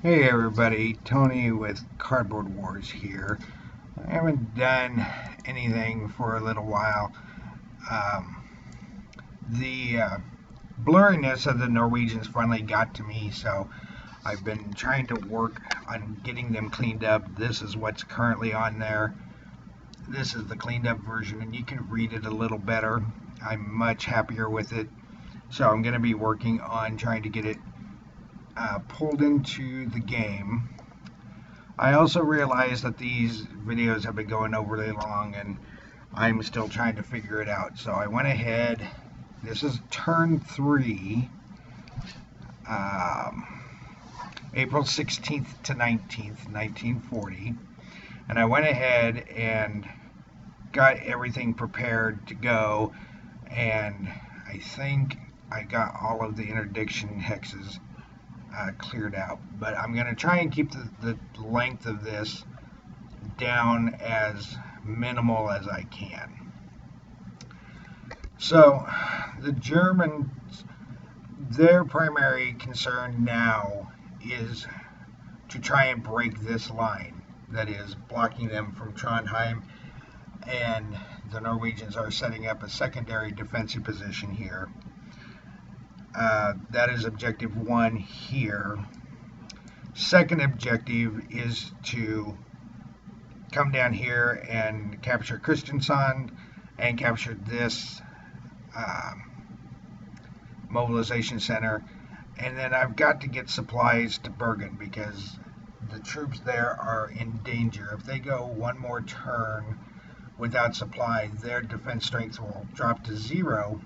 Hey everybody, Tony with Cardboard Wars here. I haven't done anything for a little while. Um, the blurriness of the Norwegians finally got to me, so I've been trying to work on getting them cleaned up. This is what's currently on there. This is the cleaned up version, and you can read it a little better. I'm much happier with it, so I'm going to be working on trying to get it pulled into the game. I also realized that these videos have been going overly long and I'm still trying to figure it out. So I went ahead, this is turn 3, um, April 16th to 19th, 1940. And I went ahead and got everything prepared to go. And I think I got all of the interdiction hexes cleared out. But I'm going to try and keep the length of this down as minimal as I can. So the Germans, their primary concern now is to try and break this line that is blocking them from Trondheim, and the Norwegians are setting up a secondary defensive position here. That is objective 1 here. Second objective is to come down here and capture Kristiansand and capture this mobilization center. And then I've got to get supplies to Bergen because the troops there are in danger. If they go one more turn without supply, their defense strength will drop to 0,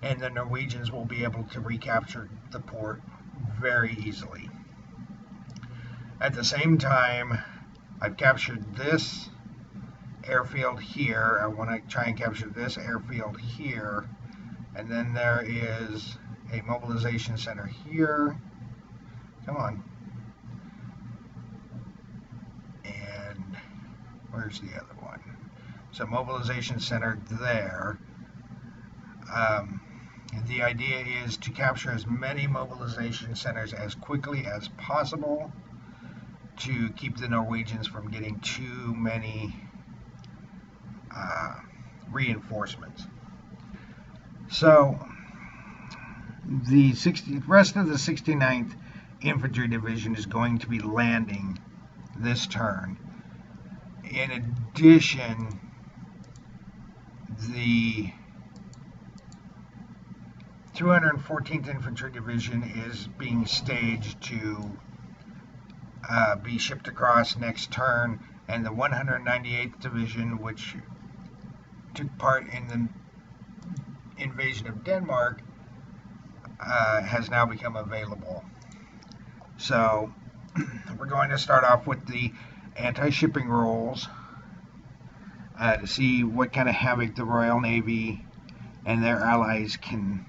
and the Norwegians will be able to recapture the port very easily. At the same time, I've captured this airfield here. I want to try and capture this airfield here. And then there is a mobilization center here. Come on. And where's the other one? So mobilization center there. The idea is to capture as many mobilization centers as quickly as possible to keep the Norwegians from getting too many reinforcements. So the rest of the 69th Infantry Division is going to be landing this turn. In addition, the 214th Infantry Division is being staged to be shipped across next turn, and the 198th Division, which took part in the invasion of Denmark, has now become available. So we're going to start off with the anti-shipping rolls to see what kind of havoc the Royal Navy and their allies can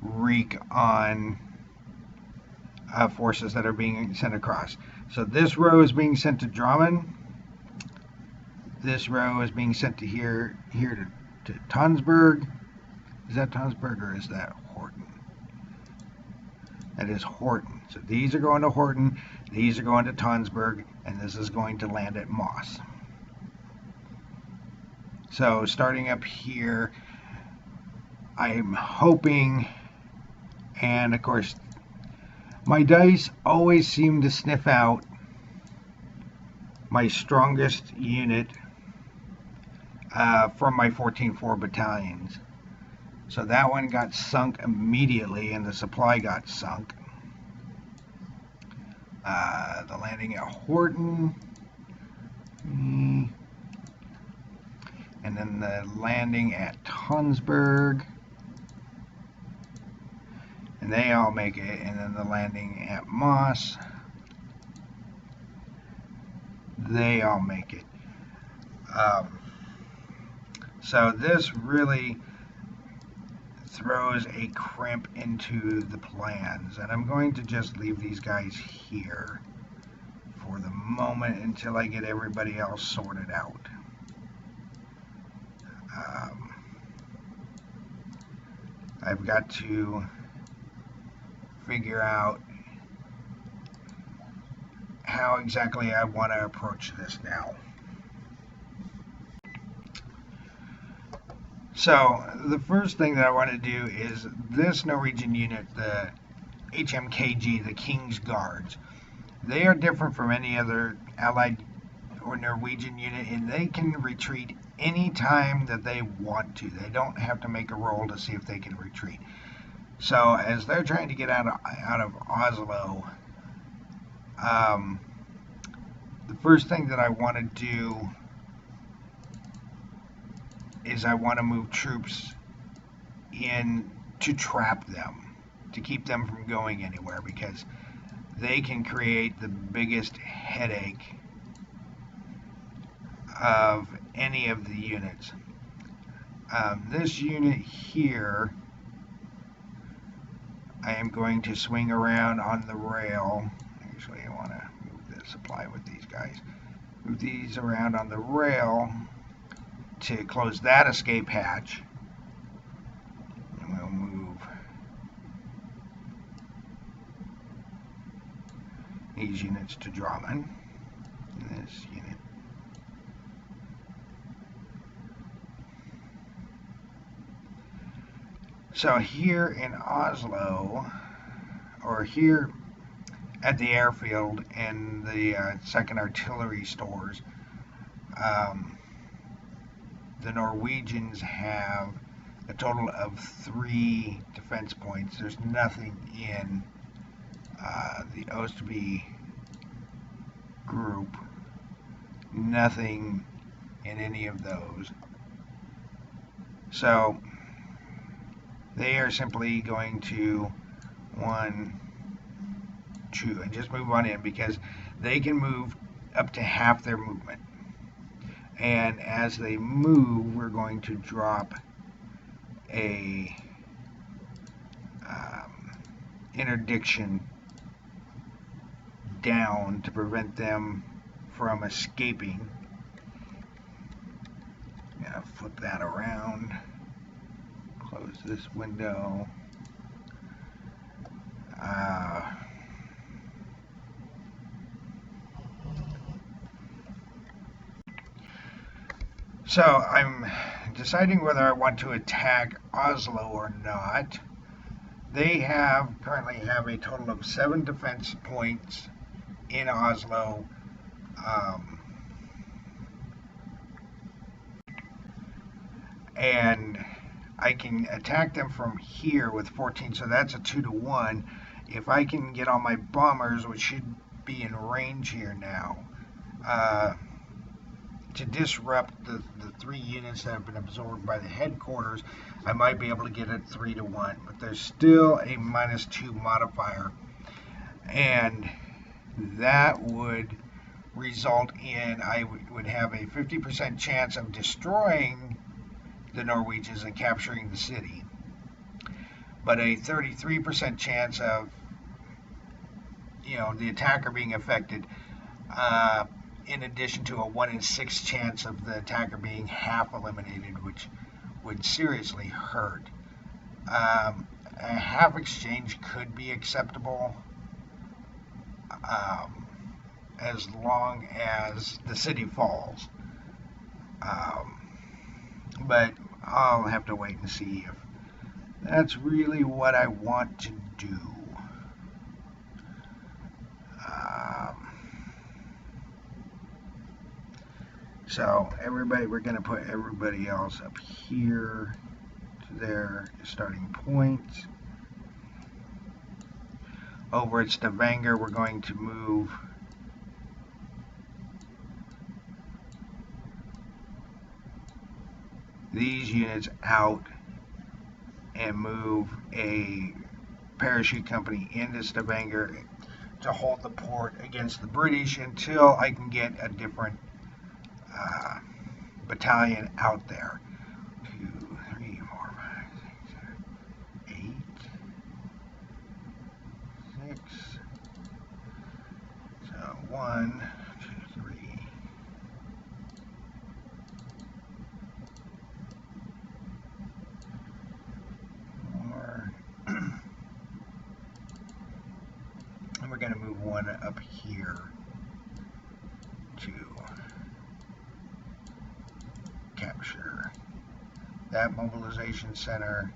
wreak on forces that are being sent across. So this row is being sent to Drammen. This row is being sent to here to Tonsberg. Is that Tonsberg or is that Horten? That is Horten. So these are going to Horten, these are going to Tonsberg, and this is going to land at Moss. So starting up here, I'm hoping, and of course, my dice always seem to sniff out my strongest unit from my 14-4 battalions. So that one got sunk immediately, and the supply got sunk. The landing at Horten, and then the landing at Tonsberg, and they all make it, and then the landing at Moss, they all make it. So this really throws a crimp into the plans, and I'm going to just leave these guys here for the moment until I get everybody else sorted out. I've got to figure out how exactly I want to approach this now. So the first thing that I want to do is this Norwegian unit, the HMKG, the King's Guards. They are different from any other Allied or Norwegian unit, and they can retreat any time that they want to. They don't have to make a roll to see if they can retreat. So as they're trying to get out of Oslo, the first thing that I want to do is I want to move troops in to trap them, to keep them from going anywhere, because they can create the biggest headache of any of the units. This unit here, I am going to swing around on the rail. Actually, I want to move the supply with these guys. Move these around on the rail to close that escape hatch. And we'll move these units to Drammen. This unit. So here in Oslo, or here at the airfield and the 2nd Artillery stores, the Norwegians have a total of 3 defense points. There's nothing in the Ostby group, nothing in any of those. So they are simply going to 1, 2, and just move on in, because they can move up to half their movement. And as they move, we're going to drop a interdiction down to prevent them from escaping. I'm gonna flip that around, close this window. So I'm deciding whether I want to attack Oslo or not. They currently have a total of 7 defense points in Oslo. And I can attack them from here with 14, so that's a 2-to-1. If I can get all my bombers, which should be in range here now, to disrupt the 3 units that have been absorbed by the headquarters, I might be able to get it 3-to-1, but there's still a -2 modifier, and that would result in I would have a 50% chance of destroying the Norwegians and capturing the city, but a 33% chance of the attacker being affected, in addition to a 1 in 6 chance of the attacker being half eliminated, which would seriously hurt. A half exchange could be acceptable, as long as the city falls. But I'll have to wait and see if that's really what I want to do. So we're going to put everybody else up here to their starting point. Over at Stavanger, we're going to move these units out and move a parachute company into Stavanger to hold the port against the British until I can get a different battalion out there. 2, 3, 4, 5, 6, 7, 8, 6. So 1, 2, 3. 4. one up here to capture that mobilization center.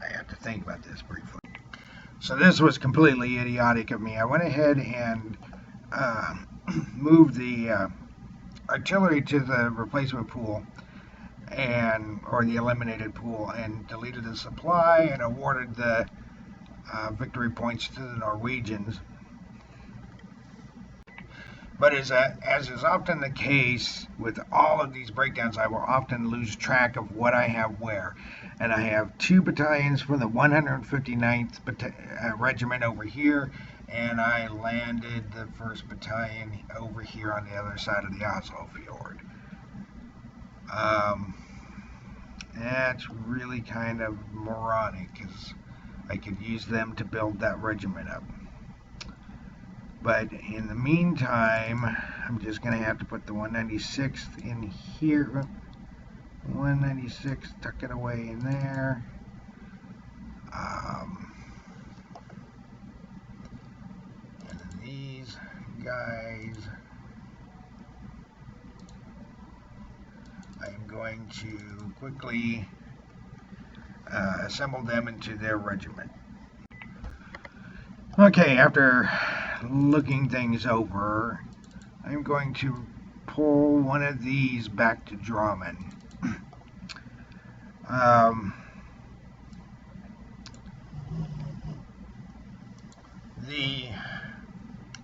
I have to think about this briefly. So this was completely idiotic of me. I went ahead and moved the artillery to the replacement pool or the eliminated pool, and deleted the supply and awarded the victory points to the Norwegians. But as is often the case with all of these breakdowns, I will often lose track of what I have where. And I have 2 battalions from the 159th Regiment over here, and I landed the 1st Battalion over here on the other side of the Oslo Fjord. That's really kind of moronic, because I could use them to build that regiment up. But in the meantime, I'm just going to have to put the 196th in here. 196, tuck it away in there. And then these guys, I am going to quickly assemble them into their regiment. Okay, after looking things over, I'm going to pull one of these back to Drammen. The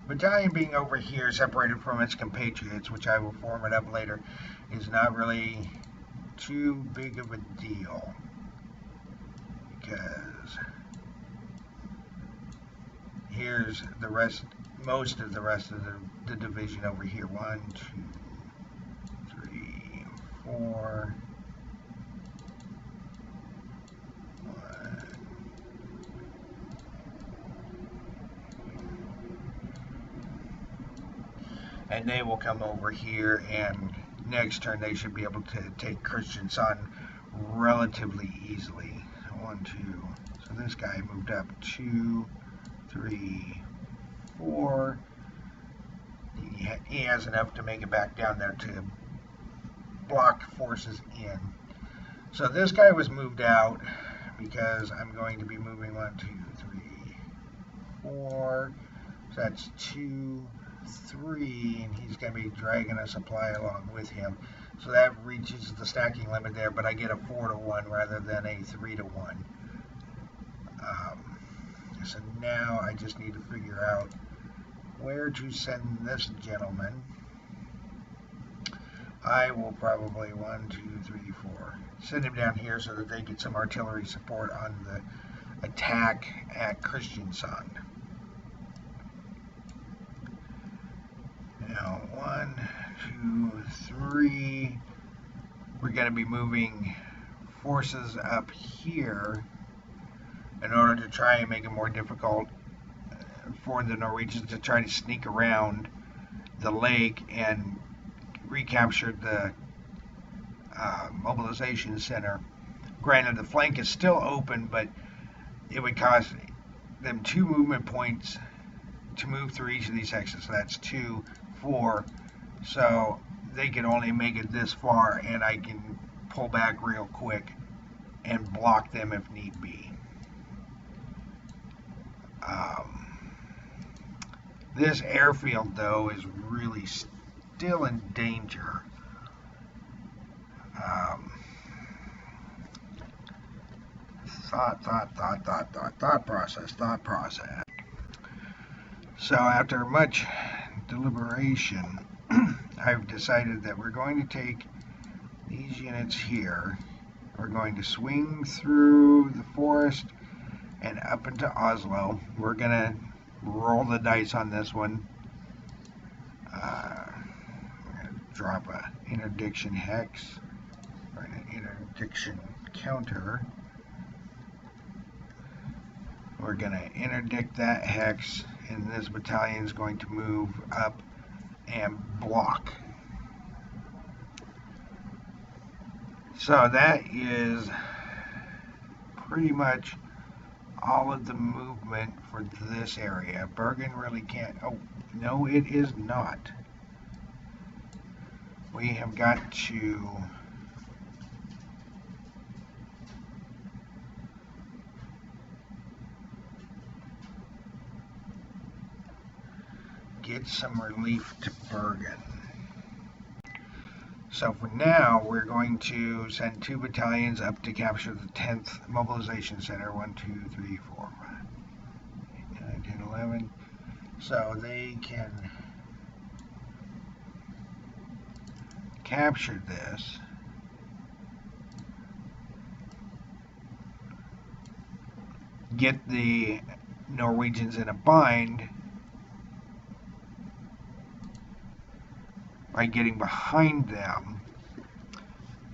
battalion being over here, separated from its compatriots, which I will form it up later, is not really too big of a deal, because here's the rest, most of the rest of the division over here. 1, 2, 3, 4. 1. And they will come over here, and next turn they should be able to take Kristiansand relatively easily. So 1, 2. So this guy moved up 2, 3, 4. He has enough to make it back down there to block forces in. So this guy was moved out because I'm going to be moving 1, 2, 3, 4. So that's 2, 3, and he's going to be dragging a supply along with him. So that reaches the stacking limit there, but I get a 4-to-1 rather than a 3-to-1. So now I just need to figure out where to send this gentleman. I will probably 1, 2, 3, 4 send him down here so that they get some artillery support on the attack at Kristiansand. Now 1, 2, 3. We're going to be moving forces up here in order to try and make it more difficult for the Norwegians to try to sneak around the lake and recapture the mobilization center. Granted, the flank is still open, but it would cost them 2 movement points to move through each of these hexes. So that's 2, 4. So they can only make it this far, and I can pull back real quick and block them if need be. This airfield, though, is really still in danger. Thought process. So after much deliberation, I've decided that we're going to take these units here. We're going to swing through the forest and up into Oslo. We're going to roll the dice on this one. We're going to drop an interdiction hex or an interdiction counter. We're going to interdict that hex, and this battalion is going to move up and block. So that is pretty much all of the movement for this area. Bergen really can't. Oh, no, it is not. We have got to get some relief to Bergen. So for now, we're going to send 2 battalions up to capture the 10th Mobilization Center. 1, 2, 3, 4, 5, 8, 9, 10, 11. So they can capture this. Get the Norwegians in a bind by getting behind them,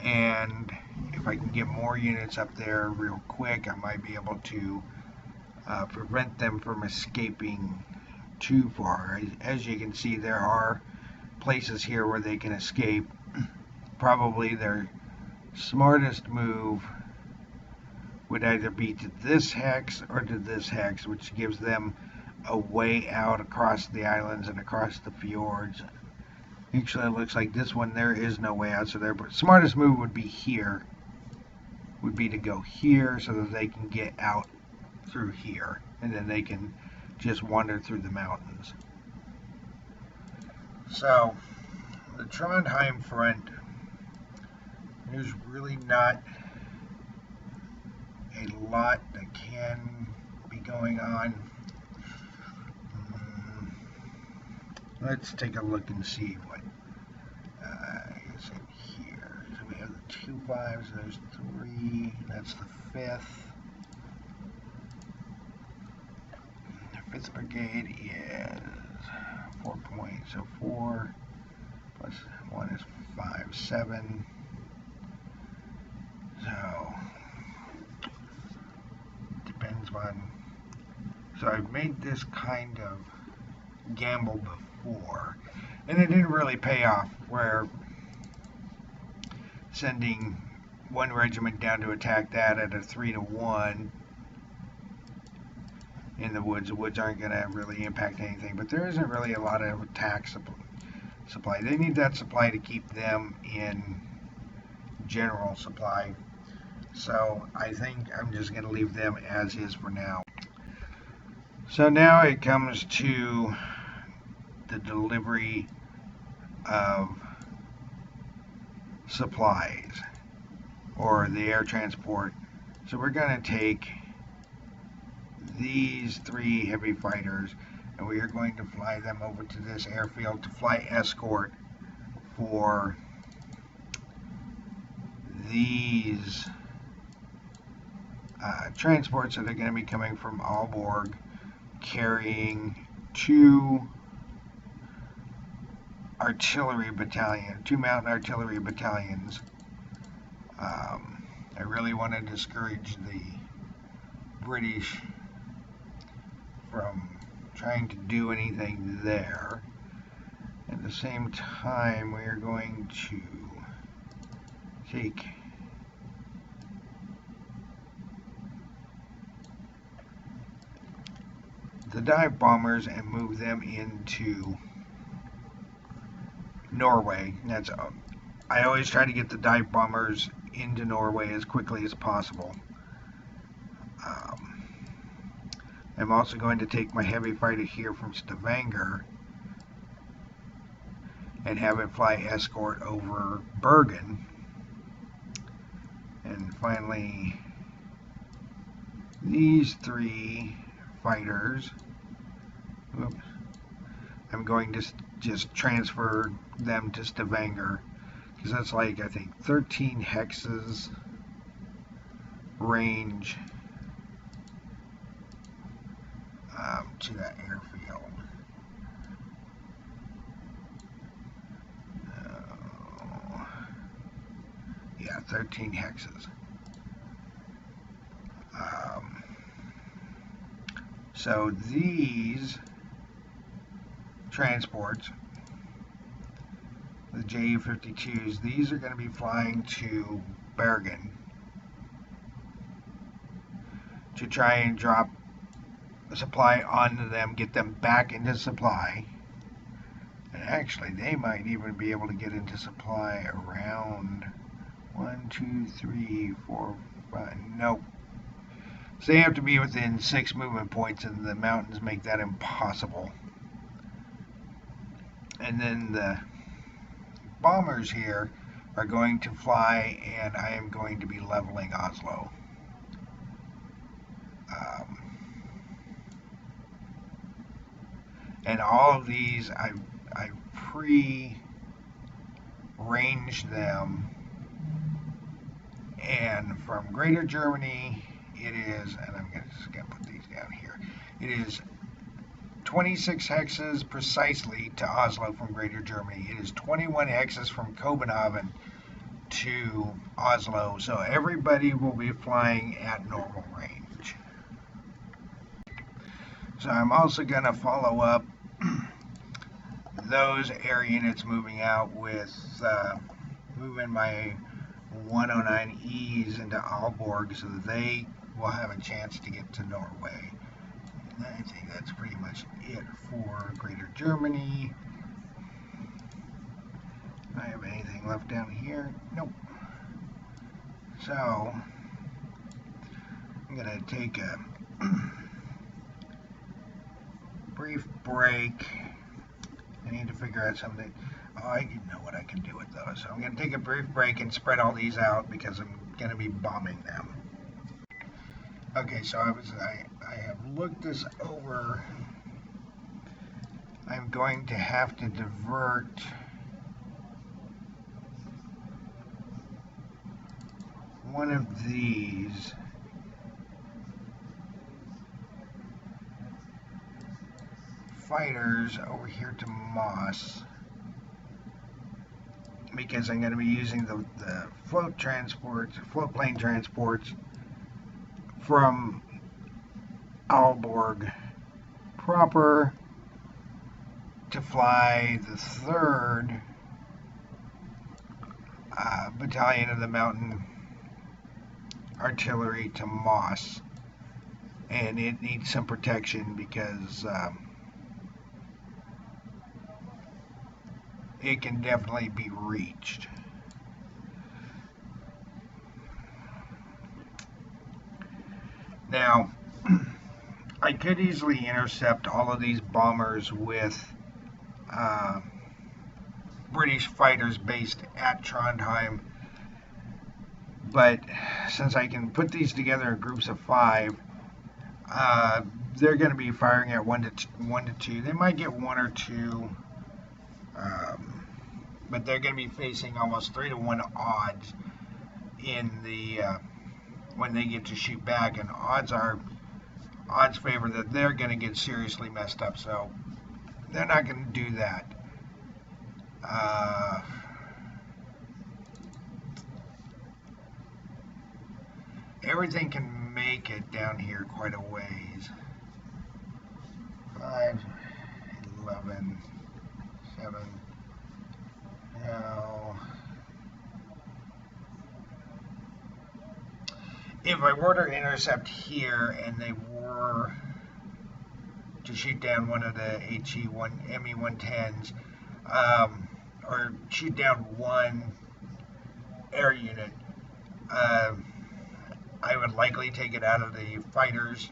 and if I can get more units up there real quick, I might be able to prevent them from escaping too far. As you can see, there are places here where they can escape. Probably their smartest move would either be to this hex or to this hex, which gives them a way out across the islands and across the fjords. Actually, it looks like this one, there is no way out, so their smartest move would be here. Would be to go here so that they can get out through here, and then they can just wander through the mountains. So, the Trondheim front, there's really not a lot that can be going on. Let's take a look and see what is in here. So we have the 2 5s, there's 3, that's the 5th. The 5th Brigade is 4 points, so 4 plus 1 is 5, 7. So, depends on. So I've made this kind of gamble before, and it didn't really pay off, where sending 1 regiment down to attack that at a 3-to-1 in the woods aren't going to really impact anything, but there isn't really a lot of attack supply. They need that supply to keep them in general supply, so I think I'm just going to leave them as is for now. So now it comes to the delivery of supplies, or the air transport. So we're going to take these 3 heavy fighters, and we are going to fly them over to this airfield to fly escort for these transports that are going to be coming from Aalborg, carrying 2 mountain artillery battalions. I really want to discourage the British from trying to do anything there. At the same time, we are going to take the dive bombers and move them into Norway. That's I always try to get the dive bombers into Norway as quickly as possible. I'm also going to take my heavy fighter here from Stavanger and have it fly escort over Bergen. And finally, these 3 fighters, I'm going to just transfer them to Stavanger, because that's like, I think, 13 hexes range to that airfield. Yeah, 13 hexes. So these transports, the Ju-52s, these are going to be flying to Bergen. to try and drop a supply onto them, get them back into supply. And actually, they might even be able to get into supply around 1, 2, 3, 4, 5. Nope. So they have to be within 6 movement points, and the mountains make that impossible. And then the bombers here are going to fly, and I am going to be leveling Oslo. And all of these, I pre-ranged them, and from Greater Germany it is, and I'm just going to put these down here, it is 26 hexes precisely to Oslo from Greater Germany. It is 21 hexes from Copenhagen to Oslo, so everybody will be flying at normal range. So I'm also going to follow up those air units moving out with moving my 109Es into Aalborg so that they will have a chance to get to Norway. And I think that's pretty much it for Greater Germany. Do I have anything left down here? Nope. So I'm going to take a brief break. I need to figure out something. Oh, I know what I can do with those. So I'm going to take a brief break and spread all these out because I'm going to be bombing them. Okay, so I have looked this over. I'm going to have to divert one of these fighters over here to Moss, because I'm going to be using the float plane transports from Aalborg proper to fly the 3rd Battalion of the Mountain Artillery to Moss, and it needs some protection because it can definitely be reached. Now, I could easily intercept all of these bombers with British fighters based at Trondheim, but since I can put these together in groups of 5, they're going to be firing at 1 to 2. They might get 1 or 2. But they're going to be facing almost 3 to 1 odds in the when they get to shoot back, and odds favor that they're going to get seriously messed up, so they're not going to do that. Everything can make it down here quite a ways. 5, 11, 7. Now, if I were to intercept here and they were to shoot down one of the ME-110s, or shoot down one air unit, I would likely take it out of the fighters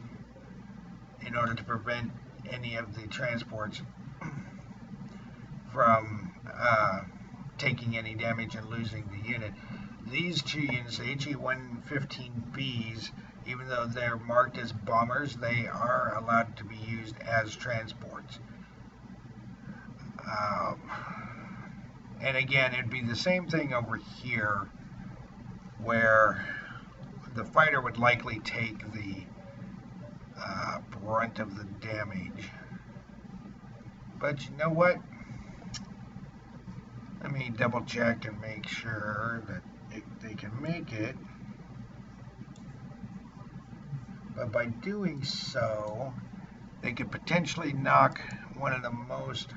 in order to prevent any of the transports from taking any damage and losing the unit. These 2 units, the HE-115Bs, even though they're marked as bombers, they are allowed to be used as transports. And again, it'd be the same thing over here, where the fighter would likely take the brunt of the damage. But you know what? Let me double check and make sure that they can make it. But by doing so, they could potentially knock one of the most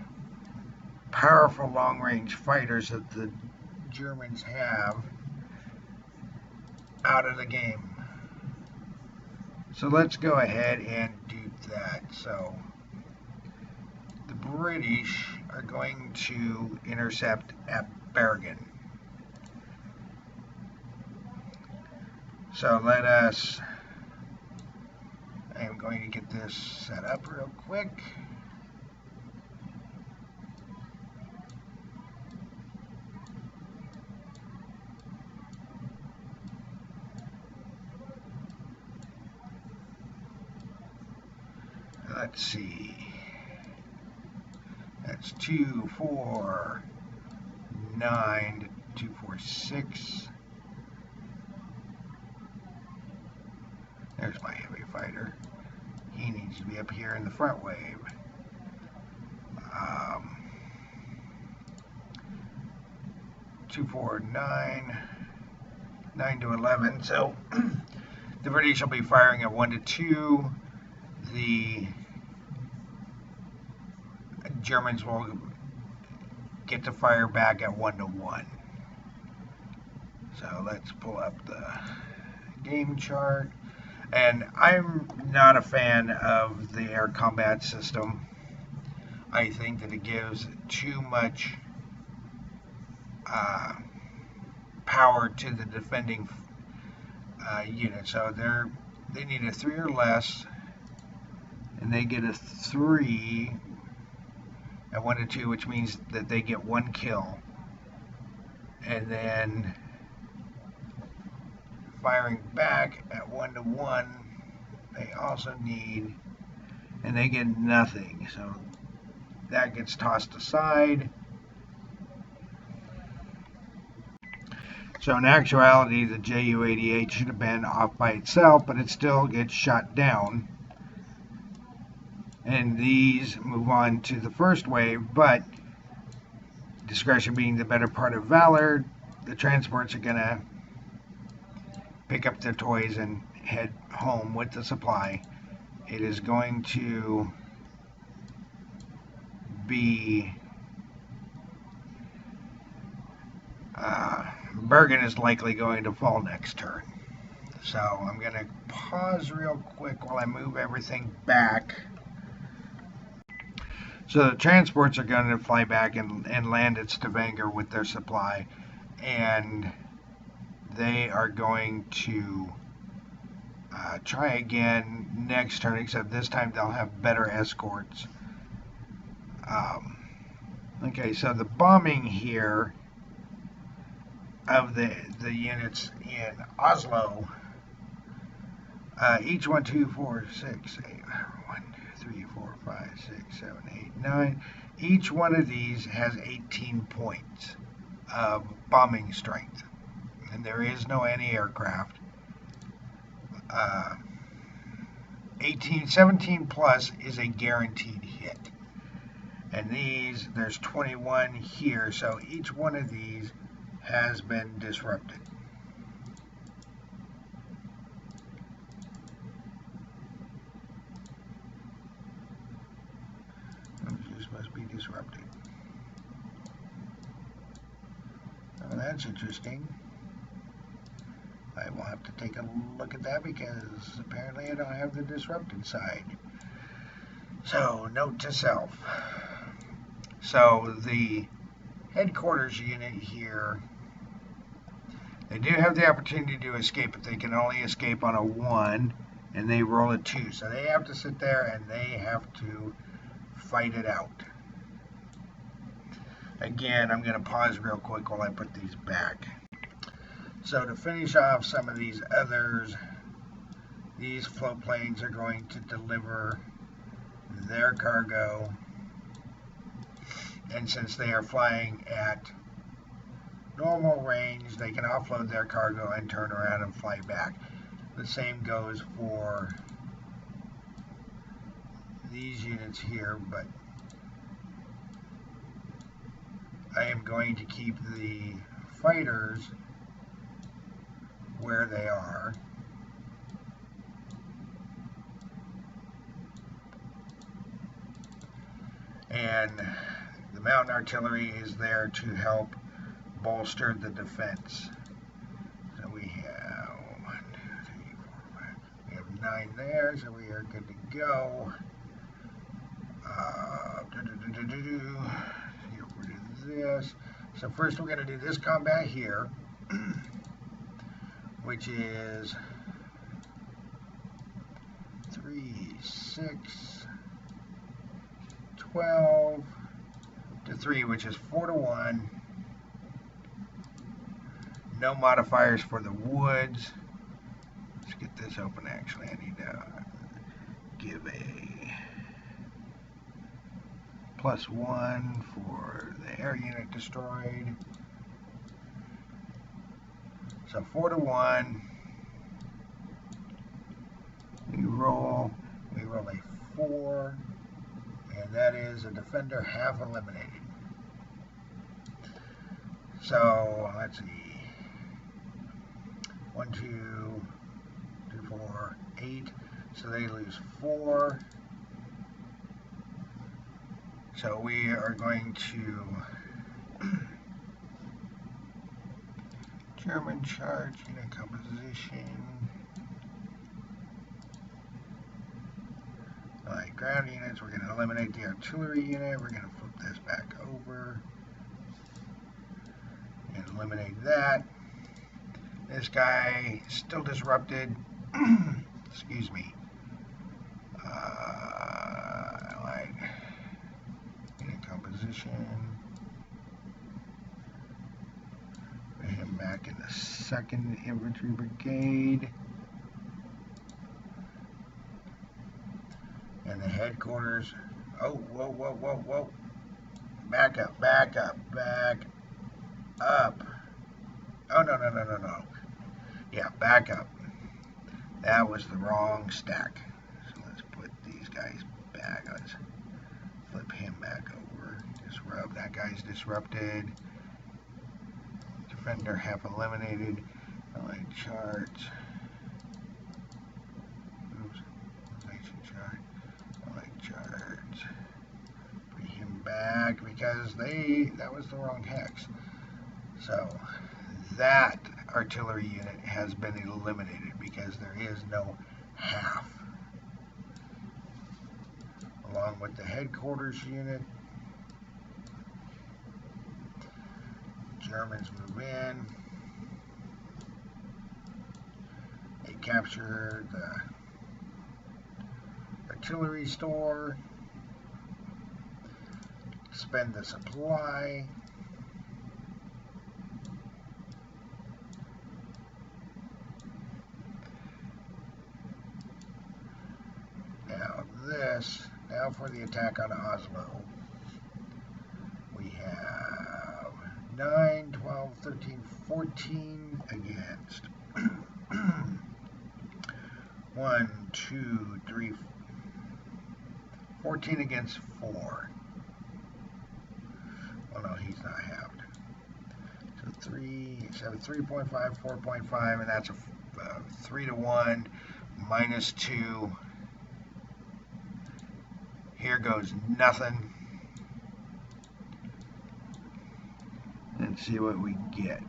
powerful long-range fighters that the Germans have out of the game. So let's go ahead and do that. So the British are going to intercept at Bergen. So I am going to get this set up real quick. Let's see. That's 249 to 246. There's my heavy fighter. He needs to be up here in the front wave. 249, 9 to 11. So the British will be firing at 1 to 2. The Germans will get to fire back at 1 to 1. So let's pull up the game chart. And I'm not a fan of the air combat system. I think that it gives too much power to the defending unit. So they need a 3 or less, and they get a 3 at 1 to 2, which means that they get 1 kill. And then firing back at 1 to 1, they also need, and they get nothing. So that gets tossed aside. So in actuality, the Ju-88 should have been off by itself, but it still gets shot down. And these move on to the first wave, but discretion being the better part of valor, the transports are going to pick up their toys and head home with the supply. It is going to be Bergen is likely going to fall next turn. So I'm going to pause real quick while I move everything back. So the transports are going to fly back and land at Stavanger with their supply, and they are going to try again next turn, except this time they'll have better escorts. Okay, so the bombing here of the units in Oslo, each 1, 2, 4, 6, 8, 1, 2, 3, 4, 5, 6, 7, 8, 9. Each one of these has 18 points of bombing strength, and there is no anti-aircraft. 17 plus is a guaranteed hit. And there's 21 here, so each one of these has been disrupted. These must be disrupted. Oh, that's interesting. I will have to take a look at that because apparently I don't have the disrupted side. So, note to self. So, the headquarters unit here, they do have the opportunity to escape, but they can only escape on a 1, and they roll a 2. So they have to sit there and they have to fight it out. Again, I'm going to pause real quick while I put these back. So to finish off some of these others, these float planes are going to deliver their cargo. And since they are flying at normal range, they can offload their cargo and turn around and fly back. The same goes for these units here, but I am going to keep the fighters where they are. And the mountain artillery is there to help bolster the defense. So we have 1, 2, 3, 4, 5. We have 9 there, so we are good to go. Get rid of this. So first we're going to do this combat here, which is 3, 6, 12 to 3, which is 4 to 1. No modifiers for the woods. Let's get this open. Actually, I need to give a +1 for the air unit destroyed. So 4 to 1. We roll a 4, and that is a defender half eliminated. So let's see. 1, 2, 3, 4, 8. So they lose 4. So we are going to German charge unit composition. Alright, ground units, we're going to eliminate the artillery unit. We're going to flip this back over and eliminate that. This guy still disrupted. Excuse me. Like unit composition. Put him back in the 2nd Infantry Brigade. And the headquarters. Oh, whoa, whoa, whoa, whoa. Back up, back up, back up. Oh, no, no, no, no, no. Yeah, back up. That was the wrong stack. So let's put these guys back. Let's flip him back over. Disrupt. That guy's disrupted. Defender half eliminated. Allied charts. Oops. Organization chart. Allied charts. Bring him back because that was the wrong hex. So that artillery unit has been eliminated because there is no half. Along with the headquarters unit. Germans move in. They capture the artillery store. Spend the supply. Now for the attack on Oslo. We have 9, 12, 13, 14 against. 1, 2, 3, 14 against 4. Oh no, he's not halved. So 3.5, 4.5, and that's a 3 to 1 minus 2. Here goes nothing. Let's see what we get.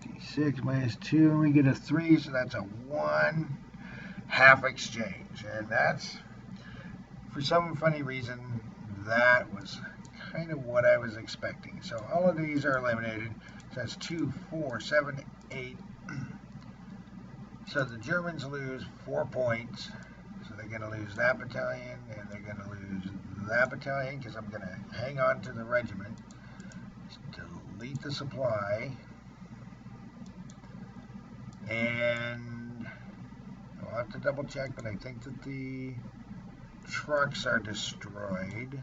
D6 minus 2, and we get a 3, so that's a 1 half exchange. And that's, for some funny reason, that was kind of what I was expecting. So all of these are eliminated. So that's 2, 4, 7, 8. So the Germans lose 4 points. So they're going to lose that battalion, and they're going to lose that battalion because I'm going to hang on to the regiment. Delete the supply. And I'll have to double check, but I think that the trucks are destroyed.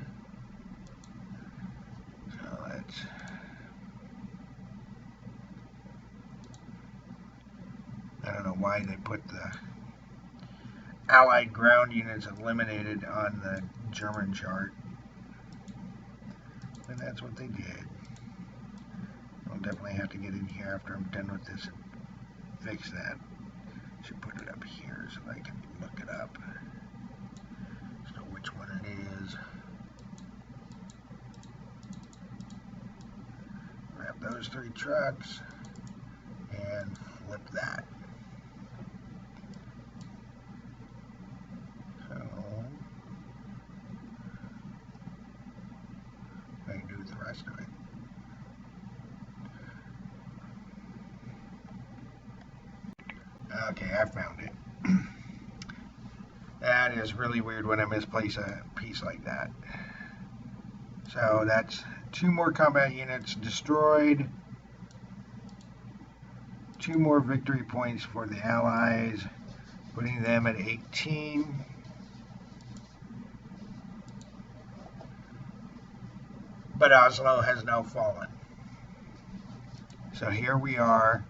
So let's... I don't know why they put the Allied ground units eliminated on the German chart. And that's what they did. I'll definitely have to get in here after I'm done with this and fix that. Should put it up here so I can look it up. So which one it is. Grab those 3 trucks and flip that. Okay, I found it. That is really weird when I misplace a piece like that. So that's 2 more combat units destroyed. 2 more victory points for the Allies, putting them at 18. But Oslo has now fallen. So here we are,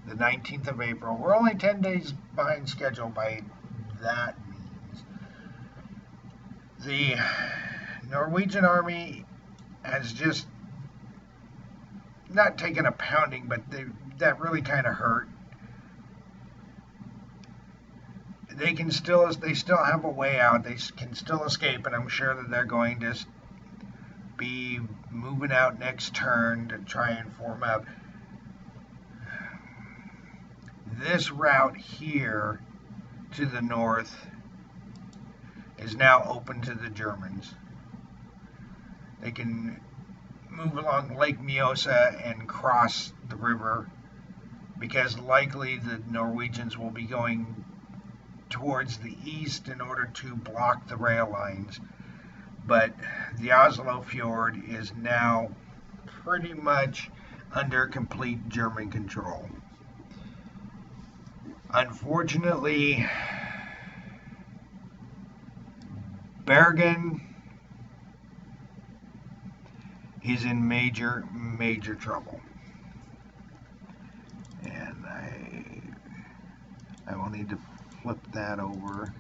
the 19th of April. We're only 10 days behind schedule by that means. The Norwegian army has just not taken a pounding, but that really kind of hurt. They still have a way out. They can still escape, and I'm sure that they're going to be moving out next turn to try and form up. This route here to the north is now open to the Germans. They can move along Lake Mjosa and cross the river, because likely the Norwegians will be going towards the east in order to block the rail lines. But the Oslo Fjord is now pretty much under complete German control. Unfortunately, Bergen is in major trouble. And I will need to flip that over.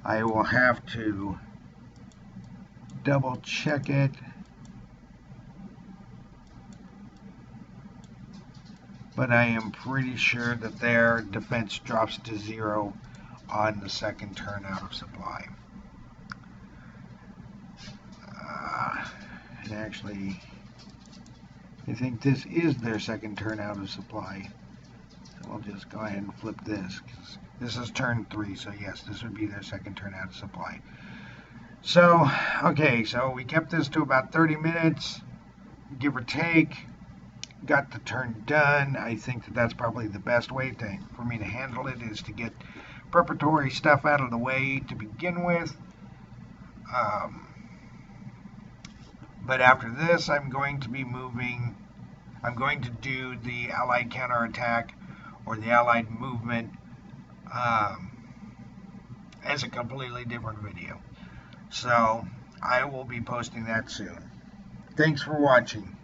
I will have to double check it. But I am pretty sure that their defense drops to 0 on the second turn out of supply. And actually, I think this is their second turn out of supply. So I'll just go ahead and flip this, because this is turn 3, so yes, this would be their second turn out of supply. So, okay, so we kept this to about 30 minutes, give or take. Got the turn done. I think that that's probably the best way for me to handle it, is to get preparatory stuff out of the way to begin with. But after this, I'm going to be moving. I'm going to do the Allied counterattack or the Allied movement as a completely different video. So I will be posting that soon. Thanks for watching.